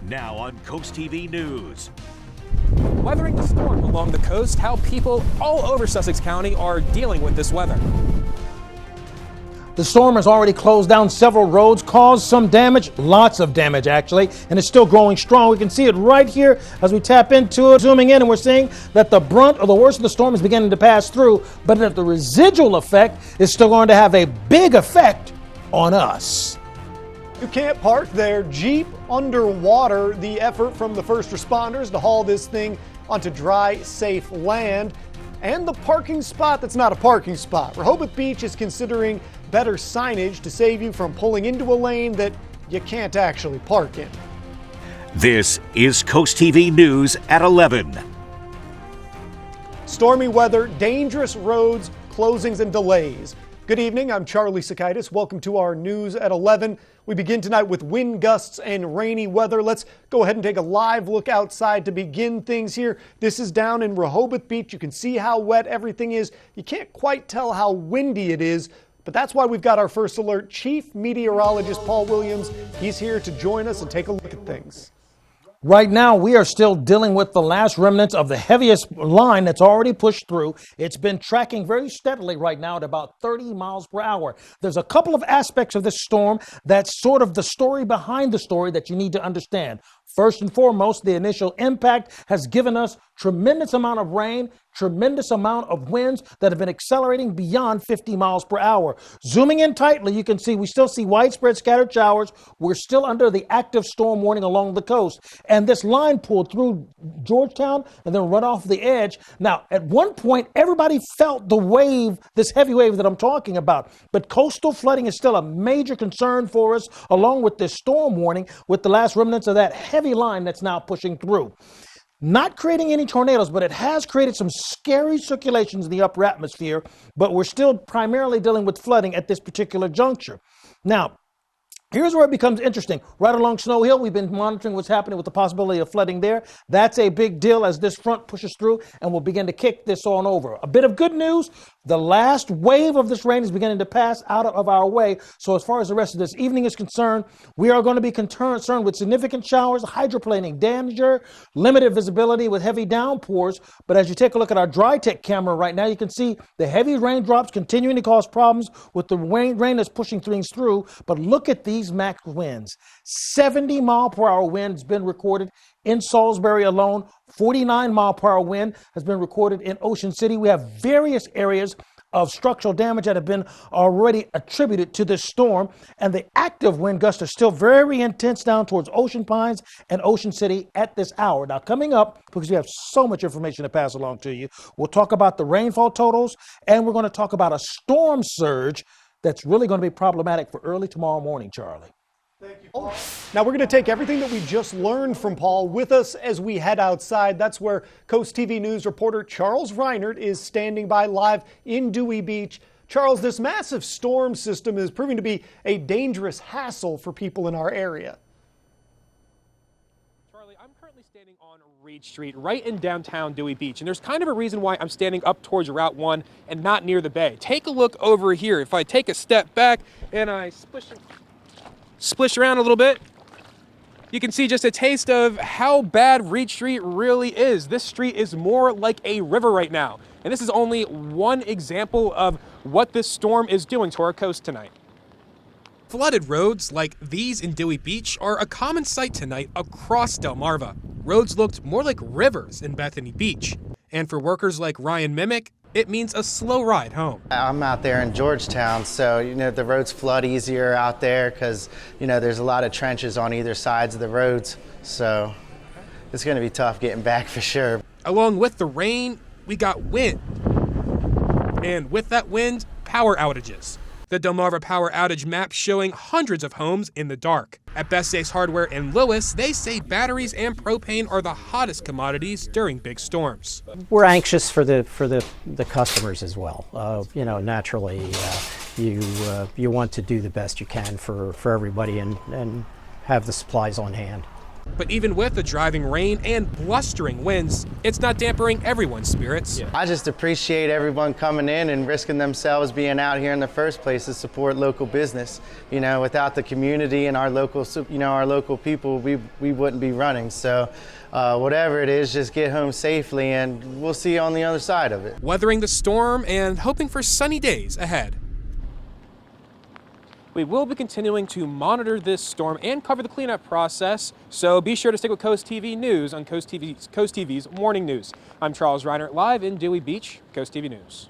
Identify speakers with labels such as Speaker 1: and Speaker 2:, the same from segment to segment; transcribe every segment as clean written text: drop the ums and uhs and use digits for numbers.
Speaker 1: Now on CoastTV News.
Speaker 2: Weathering the storm along the coast, how people all over Sussex County are dealing with this weather.
Speaker 3: The storm has already closed down several roads, caused some damage, lots of damage actually, and it's still growing strong. We can see it right here as we tap into it, zooming in, and we're seeing that the brunt or the worst of the storm is beginning to pass through, but that the residual effect is still going to have a big effect on us.
Speaker 4: You can't park there. Jeep underwater. The effort from the first responders to haul this thing onto dry, safe land. And the parking spot that's not a parking spot. Rehoboth Beach is considering better signage to save you from pulling into a lane that you can't actually park in.
Speaker 1: This is CoastTV News at 11.
Speaker 4: Stormy weather, dangerous roads, closings and delays. Good evening, I'm Charles Sokaitis. Welcome to our News at 11. We begin tonight with wind gusts and rainy weather. Let's go ahead and take a live look outside to begin things here. This is down in Rehoboth Beach. You can see how wet everything is. You can't quite tell how windy it is, but that's why we've got our first alert. Chief Meteorologist Paul Williams. He's here to join us and take a look at things.
Speaker 3: Right now, we are still dealing with the last remnants of the heaviest line that's already pushed through. It's been tracking very steadily right now at about 30 miles per hour. There's a couple of aspects of this storm that's sort of the story behind the story that you need to understand. First and foremost, the initial impact has given us tremendous amount of rain, tremendous amount of winds that have been accelerating beyond 50 miles per hour. Zooming in tightly, you can see we still see widespread scattered showers. We're still under the active storm warning along the coast. And this line pulled through Georgetown and then run off the edge. Now, at one point, everybody felt the wave, this heavy wave that I'm talking about. But coastal flooding is still a major concern for us, along with this storm warning, with the last remnants of that heavy line that's now pushing through. Not creating any tornadoes, but it has created some scary circulations in the upper atmosphere, but we're still primarily dealing with flooding at this particular juncture. Now, here's where it becomes interesting. Right along Snow Hill, we've been monitoring what's happening with the possibility of flooding there. That's a big deal as this front pushes through and will begin to kick this on over. A bit of good news. The last wave of this rain is beginning to pass out of our way. So as far as the rest of this evening is concerned, we are going to be concerned with significant showers, hydroplaning danger, limited visibility with heavy downpours. But as you take a look at our dry tech camera right now, you can see the heavy raindrops continuing to cause problems with the rain that's pushing things through. But look at these max winds. 70 mile per hour wind has been recorded in Salisbury alone. 49 mile per hour wind has been recorded in Ocean City. We have various areas of structural damage that have been already attributed to this storm. And the active wind gusts are still very intense down towards Ocean Pines and Ocean City at this hour. Now, coming up, because we have so much information to pass along to you, we'll talk about the rainfall totals, and we're going to talk about a storm surge that's really going to be problematic for early tomorrow morning, Charlie.
Speaker 4: Thank you, Paul. Now we're going to take everything that we just learned from Paul with us as we head outside. That's where CoastTV News reporter Charles Reinert is standing by live in Dewey Beach. Charles, this massive storm system is proving to be a dangerous hassle for people in our area.
Speaker 2: Charlie, I'm currently standing on Reed Street right in downtown Dewey Beach, and there's kind of a reason why I'm standing up towards Route 1 and not near the bay. Take a look over here. If I take a step back and I splish around a little bit, you can see just a taste of how bad Reed Street really is. This street is more like a river right now. And this is only one example of what this storm is doing to our coast tonight. Flooded roads like these in Dewey Beach are a common sight tonight across Delmarva. Roads looked more like rivers in Bethany Beach. And for workers like Ryan Mimic, it means a slow ride home.
Speaker 5: I'm out there in Georgetown, so the roads flood easier out there because there's a lot of trenches on either sides of the roads, so it's going to be tough getting back for sure.
Speaker 2: Along with the rain, we got wind. And with that wind, power outages. The Delmarva power outage map showing hundreds of homes in the dark. At Best Ace Hardware in Lewis, they say batteries and propane are the hottest commodities during big storms.
Speaker 6: We're anxious for the customers as well. Naturally, you want to do the best you can for everybody and have the supplies on hand.
Speaker 2: But even with the driving rain and blustering winds, it's not dampening everyone's spirits.
Speaker 5: I just appreciate everyone coming in and risking themselves being out here in the first place to support local business. You know, without the community and our local, our local people, we wouldn't be running. So whatever it is, just get home safely and we'll see you on the other side of it.
Speaker 2: Weathering the storm and hoping for sunny days ahead. We will be continuing to monitor this storm and cover the cleanup process, so be sure to stick with Coast TV News on Coast TV's Morning News. I'm Charles Reinert, live in Dewey Beach, Coast TV News.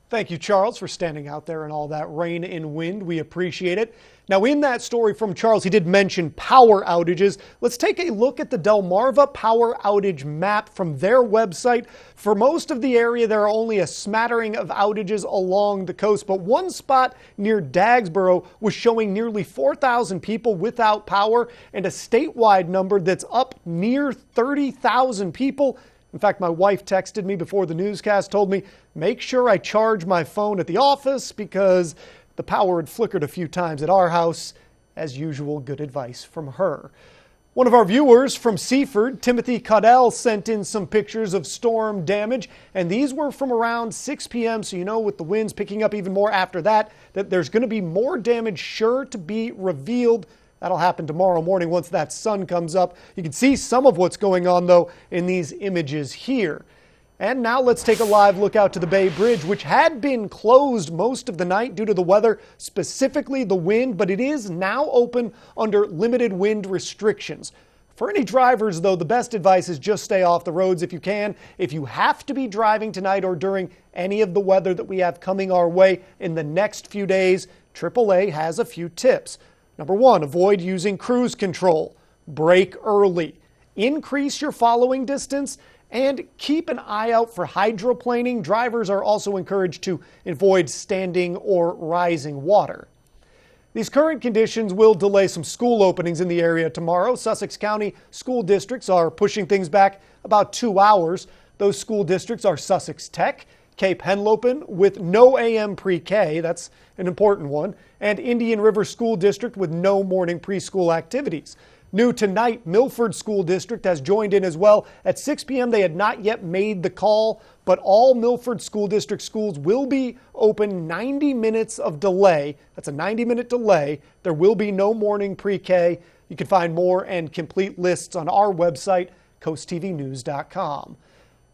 Speaker 4: Thank you, Charles, for standing out there in all that rain and wind. We appreciate it. Now, in that story from Charles, he did mention power outages. Let's take a look at the Delmarva power outage map from their website. For most of the area, there are only a smattering of outages along the coast, but one spot near Dagsboro was showing nearly 4,000 people without power and a statewide number that's up near 30,000 people. In fact, my wife texted me before the newscast, told me, make sure I charge my phone at the office because the power had flickered a few times at our house. As usual, good advice from her. One of our viewers from Seaford, Timothy Caudell, sent in some pictures of storm damage, and these were from around 6 p.m., so you know with the winds picking up even more after that there's going to be more damage sure to be revealed. That'll happen tomorrow morning once that sun comes up. You can see some of what's going on, though, in these images here. And now let's take a live look out to the Bay Bridge, which had been closed most of the night due to the weather, specifically the wind, but it is now open under limited wind restrictions. For any drivers, though, the best advice is just stay off the roads if you can. If you have to be driving tonight or during any of the weather that we have coming our way in the next few days, AAA has a few tips. Number one, avoid using cruise control. Brake early. Increase your following distance and keep an eye out for hydroplaning. Drivers are also encouraged to avoid standing or rising water. These current conditions will delay some school openings in the area tomorrow. Sussex County school districts are pushing things back about 2 hours. Those school districts are Sussex Tech, Cape Henlopen with no AM pre-K, that's an important one, and Indian River School District with no morning preschool activities. New tonight, Milford School District has joined in as well. At 6 p.m. they had not yet made the call, but all Milford School District schools will be open 90 minutes of delay. That's a 90-minute delay. There will be no morning pre-K. You can find more and complete lists on our website, coasttvnews.com.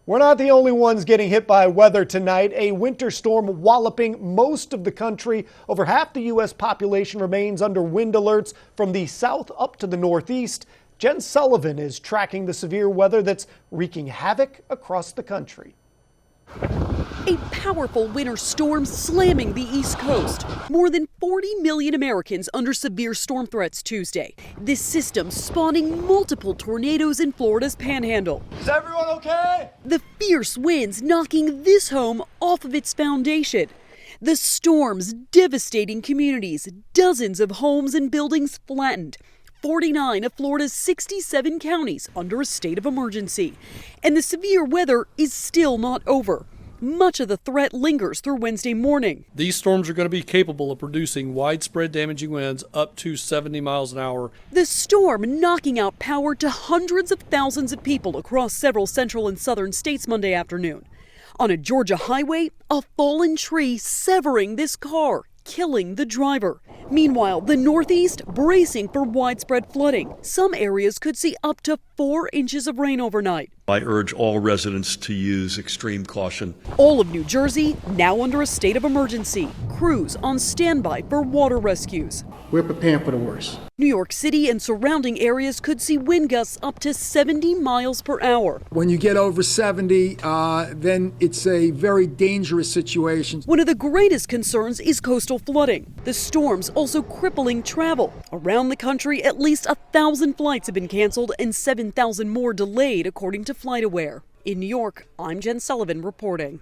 Speaker 4: We're not the only ones getting hit by weather tonight. A winter storm walloping most of the country. Over half the U.S. population remains under wind alerts from the south up to the northeast. Jen Sullivan is tracking the severe weather that's wreaking havoc across the country.
Speaker 7: A powerful winter storm slamming the East Coast. More than 40 million Americans under severe storm threats Tuesday. This system spawning multiple tornadoes in Florida's panhandle.
Speaker 8: Is everyone okay?
Speaker 7: The fierce winds knocking this home off of its foundation. The storms devastating communities, dozens of homes and buildings flattened. 49 of Florida's 67 counties under a state of emergency. And the severe weather is still not over. Much of the threat lingers through Wednesday morning.
Speaker 9: These storms are going to be capable of producing widespread damaging winds up to 70 miles an hour.
Speaker 7: The storm knocking out power to hundreds of thousands of people across several central and southern states Monday afternoon. On a Georgia highway, a fallen tree severing this car, killing the driver. Meanwhile, the Northeast bracing for widespread flooding. Some areas could see up to 4 inches of rain overnight.
Speaker 10: I urge all residents to use extreme caution.
Speaker 7: All of New Jersey now under a state of emergency. Crews on standby for water rescues.
Speaker 11: We're preparing for the worst.
Speaker 7: New York City and surrounding areas could see wind gusts up to 70 miles per hour.
Speaker 12: When you get over 70, then it's a very dangerous situation.
Speaker 7: One of the greatest concerns is coastal flooding. The storms also crippling travel. Around the country, at least 1,000 flights have been canceled and 7,000 more delayed, according to FlightAware. In New York, I'm Jen Sullivan reporting.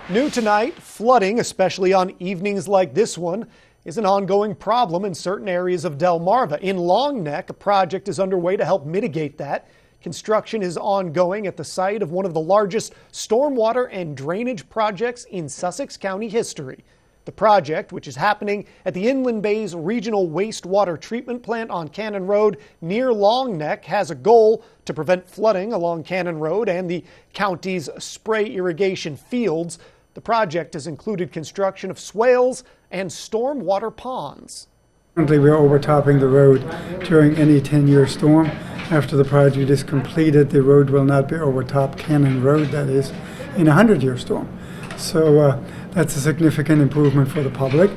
Speaker 4: New tonight, flooding, especially on evenings like this one, is an ongoing problem in certain areas of Delmarva. In Long Neck, a project is underway to help mitigate that. Construction is ongoing at the site of one of the largest stormwater and drainage projects in Sussex County history. The project, which is happening at the Inland Bays Regional Wastewater Treatment Plant on Cannon Road near Long Neck, has a goal to prevent flooding along Cannon Road and the county's spray irrigation fields. The project has included construction of swales and stormwater ponds.
Speaker 8: Currently, we're overtopping the road during any 10-year storm. After the project is completed, the road will not be overtopped, Cannon Road, that is, in a 100-year storm. So that's a significant improvement for the public.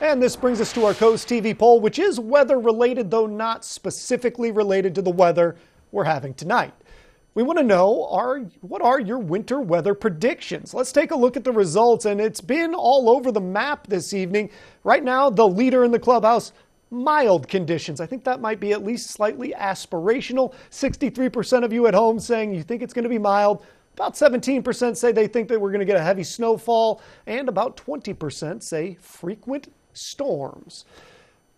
Speaker 4: And this brings us to our Coast TV poll, which is weather related, though not specifically related to the weather we're having tonight. We want to know, what are your winter weather predictions? Let's take a look at the results, and it's been all over the map this evening. Right now, the leader in the clubhouse, mild conditions. I think that might be at least slightly aspirational. 63% of you at home saying you think it's going to be mild. About 17% say they think that we're going to get a heavy snowfall, and about 20% say frequent storms.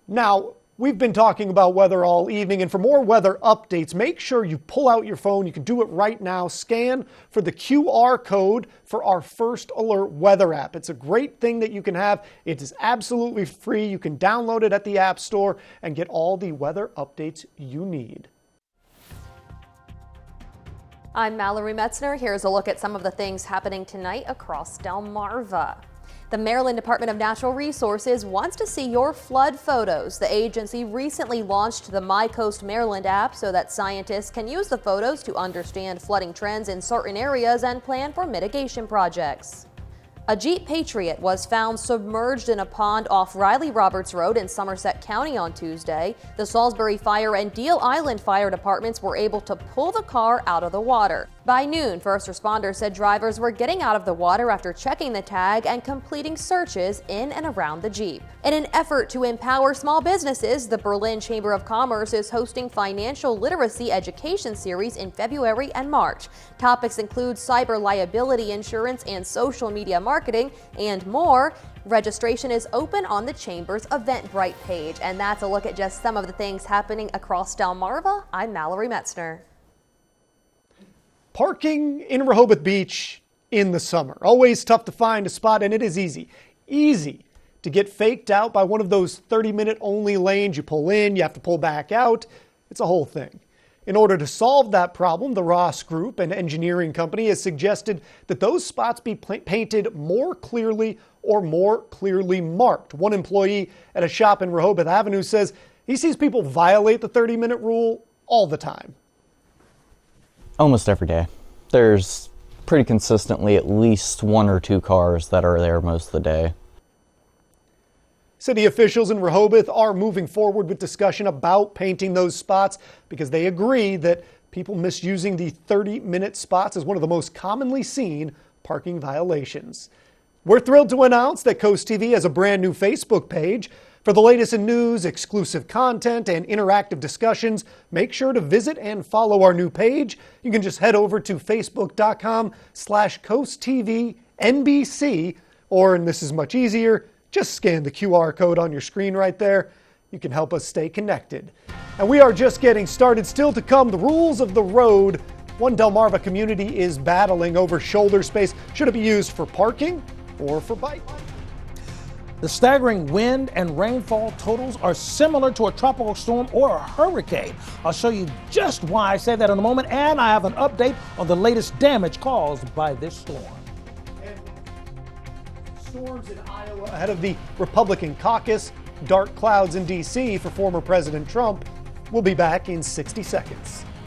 Speaker 4: Now, we've been talking about weather all evening, and for more weather updates, make sure you pull out your phone. You can do it right now. Scan for the QR code for our First Alert weather app. It's a great thing that you can have. It is absolutely free. You can download it at the App Store and get all the weather updates you need.
Speaker 11: I'm Mallory Metzner. Here's a look at some of the things happening tonight across Delmarva. The Maryland Department of Natural Resources wants to see your flood photos. The agency recently launched the My Coast Maryland app so that scientists can use the photos to understand flooding trends in certain areas and plan for mitigation projects. A Jeep Patriot was found submerged in a pond off Riley Roberts Road in Somerset County on Tuesday. The Salisbury Fire and Deal Island Fire Departments were able to pull the car out of the water. By noon, first responders said drivers were getting out of the water after checking the tag and completing searches in and around the Jeep. In an effort to empower small businesses, the Berlin Chamber of Commerce is hosting financial literacy education series in February and March. Topics include cyber liability insurance and social media marketing and more. Registration is open on the Chamber's Eventbrite page. And that's a look at just some of the things happening across Delmarva. I'm Mallory Metzner.
Speaker 4: Parking in Rehoboth Beach in the summer. Always tough to find a spot, and it is easy to get faked out by one of those 30-minute only lanes. You pull in, you have to pull back out. It's a whole thing. In order to solve that problem, the Ross Group, an engineering company, has suggested that those spots be painted more clearly or more clearly marked. One employee at a shop in Rehoboth Avenue says he sees people violate the 30-minute rule all the time.
Speaker 13: Almost every day. There's pretty consistently at least one or two cars that are there most of the day.
Speaker 4: City officials in Rehoboth are moving forward with discussion about painting those spots because they agree that people misusing the 30-minute spots is one of the most commonly seen parking violations. We're thrilled to announce that Coast TV has a brand new Facebook page. For the latest in news, exclusive content, and interactive discussions, make sure to visit and follow our new page. You can just head over to facebook.com/CoastTVNBC, or, and this is much easier, just scan the QR code on your screen right there. You can help us stay connected. And we are just getting started. Still to come, the rules of the road. One Delmarva community is battling over shoulder space. Should it be used for parking or for bike?
Speaker 3: The staggering wind and rainfall totals are similar to a tropical storm or a hurricane. I'll show you just why I say that in a moment, and I have an update on the latest damage caused by this storm.
Speaker 4: And storms in Iowa ahead of the Republican caucus, dark clouds in D.C. for former President Trump. We'll be back in 60 seconds.